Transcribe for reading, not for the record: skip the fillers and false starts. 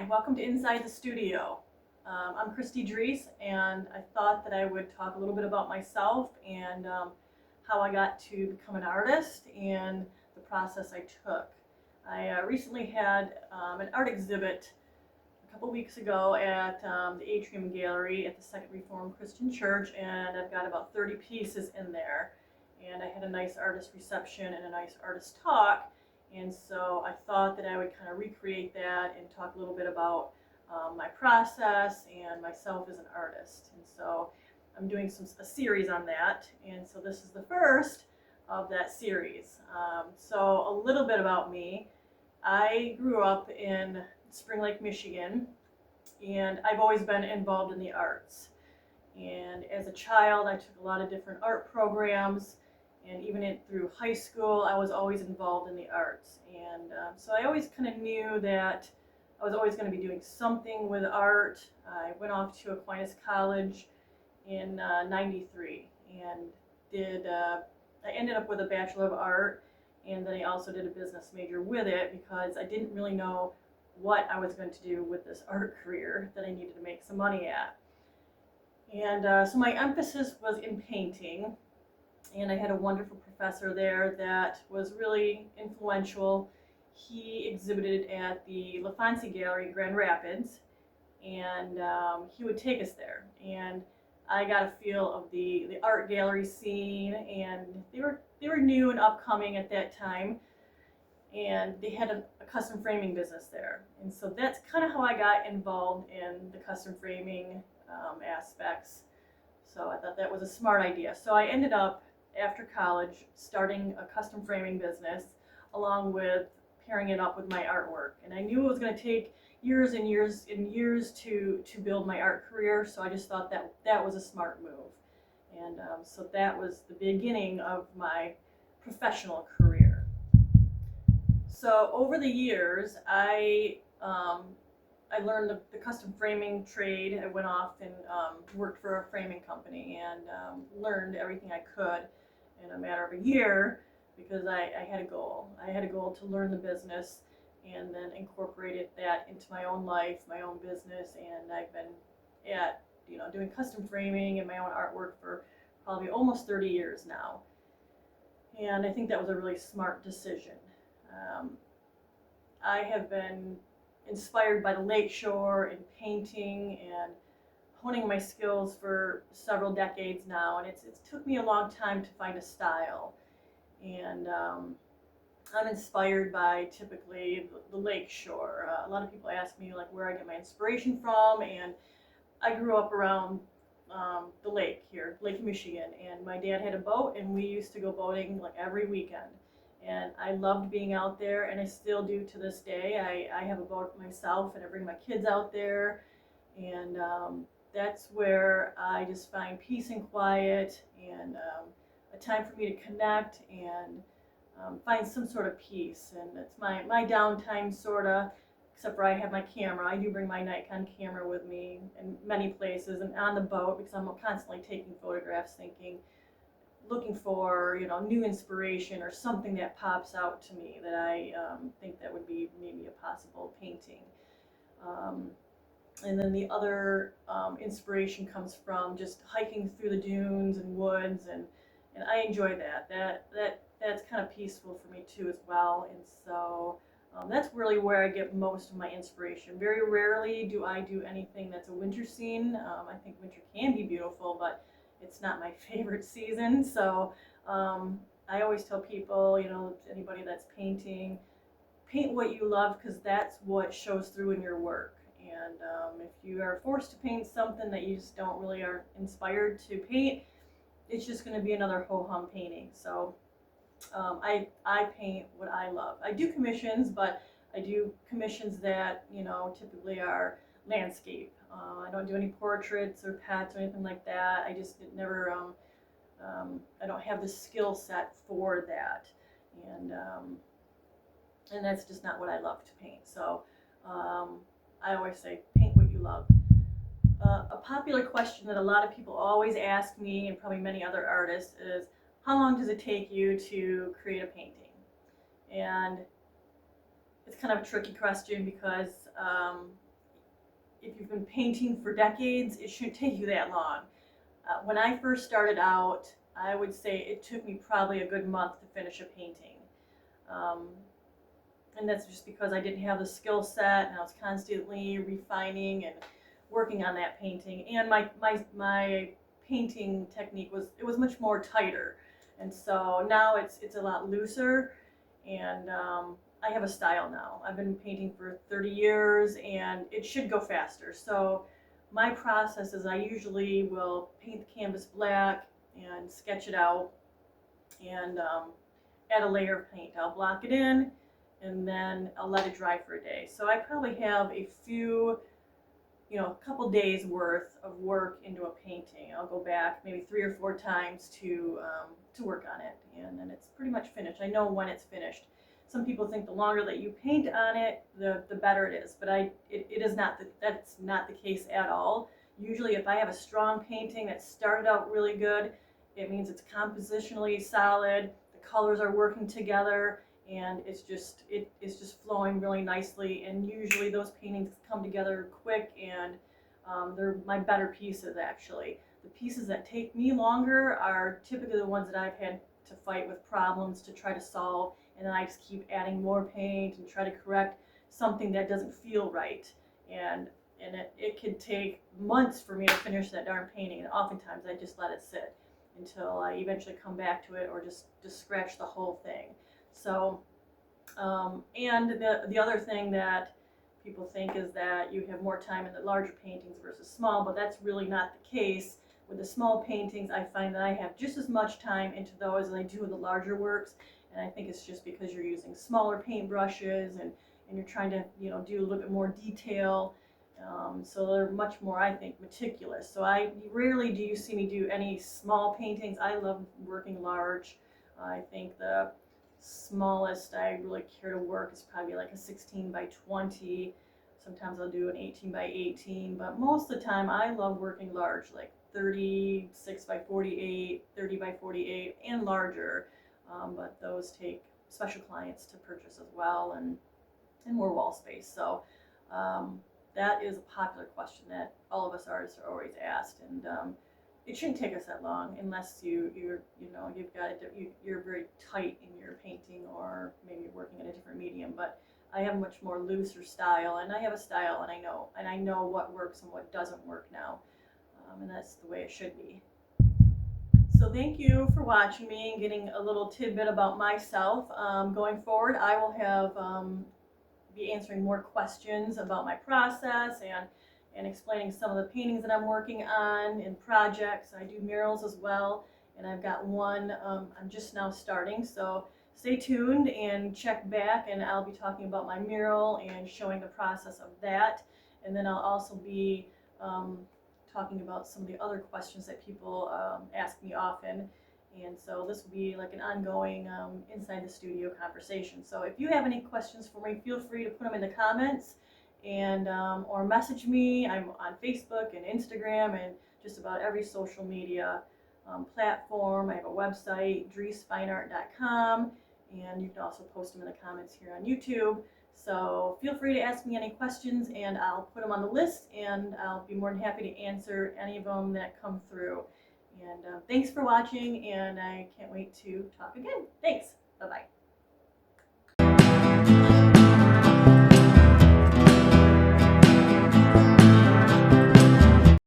Hi, welcome to Inside the Studio. I'm Christi M.Dreese, and I thought that I would talk a little bit about myself and how I got to become an artist and the process I took. I recently had an art exhibit a couple weeks ago at the Atrium Gallery at the Second Reformed Christian Church, and I've got about 30 pieces in there. And I had a nice artist reception and a nice artist talk. And so I thought that I would kind of recreate that and talk a little bit about my process and myself as an artist. And so I'm doing a series on that. And so this is the first of that series. So a little bit about me. I grew up in Spring Lake, Michigan, and I've always been involved in the arts. And as a child, I took a lot of different art programs. And even through high school, I was always involved in the arts. And so I always kind of knew that I was always going to be doing something with art. I went off to Aquinas College in '93 and I ended up with a Bachelor of Art, and then I also did a business major with it because I didn't really know what I was going to do with this art career that I needed to make some money at. And so my emphasis was in painting. And I had a wonderful professor there that was really influential. He exhibited at the LaFontaine Gallery in Grand Rapids, and he would take us there. And I got a feel of the art gallery scene, and they were new and upcoming at that time, and they had a custom framing business there. And so that's kind of how I got involved in the custom framing aspects. So I thought that was a smart idea. So I ended up, after college, starting a custom framing business along with pairing it up with my artwork. And I knew it was going to take years and years and years to build my art career, so I just thought that was a smart move. And so that was the beginning of my professional career. So over the years, I learned the custom framing trade. I went off and worked for a framing company and learned everything I could in a matter of a year because I had a goal. I had a goal to learn the business and then incorporated that into my own life, my own business, and I've been doing custom framing and my own artwork for probably almost 30 years now. And I think that was a really smart decision. I have been inspired by the lakeshore and painting and honing my skills for several decades now, and it's took me a long time to find a style. And I'm inspired by typically the lakeshore. A lot of people ask me like where I get my inspiration from, and I grew up around the lake here, Lake Michigan, and my dad had a boat, and we used to go boating like every weekend. And I loved being out there, and I still do to this day. I have a boat myself, and I bring my kids out there, and that's where I just find peace and quiet, and a time for me to connect and find some sort of peace. And it's my downtime, sort of, except for I have my camera. I do bring my Nikon camera with me in many places and on the boat because I'm constantly taking photographs, looking for new inspiration or something that pops out to me that I think that would be maybe a possible painting. And then the other inspiration comes from just hiking through the dunes and woods, and I enjoy that. That's kind of peaceful for me too as well. And so that's really where I get most of my inspiration. Very rarely do I do anything that's a winter scene. I think winter can be beautiful, but it's not my favorite season. So I always tell people, anybody that's painting, paint what you love because that's what shows through in your work. And if you are forced to paint something that you just don't really are inspired to paint, it's just going to be another ho-hum painting. So I paint what I love. I do commissions, but I do commissions that typically are landscape. I don't do any portraits or pets or anything like that. I just never. I don't have the skill set for that, and that's just not what I love to paint. So I always say, paint what you love. A popular question that a lot of people always ask me, and probably many other artists, is how long does it take you to create a painting? And it's kind of a tricky question because been painting for decades, it shouldn't take you that long. When I first started out, I would say it took me probably a good month to finish a painting. Um, and that's just because I didn't have the skill set, and I was constantly refining and working on that painting. And my painting technique was much more tighter, and so now it's a lot looser, and I have a style now. I've been painting for 30 years, and it should go faster. So my process is I usually will paint the canvas black and sketch it out, and add a layer of paint. I'll block it in, and then I'll let it dry for a day. So I probably have a few, a couple days worth of work into a painting. I'll go back maybe 3 or 4 times to work on it, and then it's pretty much finished. I know when it's finished. Some people think the longer that you paint on it, the better it is, but it is not that's not the case at all. Usually, if I have a strong painting that started out really good, it means it's compositionally solid. The colors are working together, and it's just flowing really nicely. And usually those paintings come together quick, and they're my better pieces actually. The pieces that take me longer are typically the ones that I've had to fight with problems to try to solve, and then I just keep adding more paint and try to correct something that doesn't feel right. And it could take months for me to finish that darn painting, and oftentimes I just let it sit until I eventually come back to it, or just scratch the whole thing. So, and the other thing that people think is that you have more time in the larger paintings versus small, but that's really not the case. With the small paintings, I find that I have just as much time into those as I do with the larger works, and I think it's just because you're using smaller paint brushes, and you're trying to do a little bit more detail. So they're much more, I think, meticulous. So rarely do you see me do any small paintings. I love working large. I think the smallest I really care to work is probably like a 16 by 20. Sometimes I'll do an 18 by 18, but most of the time I love working large, like 36 by 48, 30 by 48, and larger. But those take special clients to purchase as well, and more wall space. So that is a popular question that all of us artists are always asked, and it shouldn't take us that long unless you're very tight in your painting, or maybe you're working in a different medium. But I have a much more looser style, and I have a style, and I know what works and what doesn't work now, and that's the way it should be. So thank you for watching me and getting a little tidbit about myself. Going forward, I will have be answering more questions about my process, and explaining some of the paintings that I'm working on and projects. I do murals as well, and I've got one I'm just now starting, so stay tuned and check back, and I'll be talking about my mural and showing the process of that. And then I'll also be talking about some of the other questions that people ask me often. And so this will be like an ongoing inside the studio conversation. So if you have any questions for me, feel free to put them in the comments, and or message me. I'm on Facebook and Instagram and just about every social media platform. I have a website, MDreeseFineArt.com, and you can also post them in the comments here on YouTube. So feel free to ask me any questions, and I'll put them on the list, and I'll be more than happy to answer any of them that come through. And thanks for watching, and I can't wait to talk again. Thanks. Bye-bye.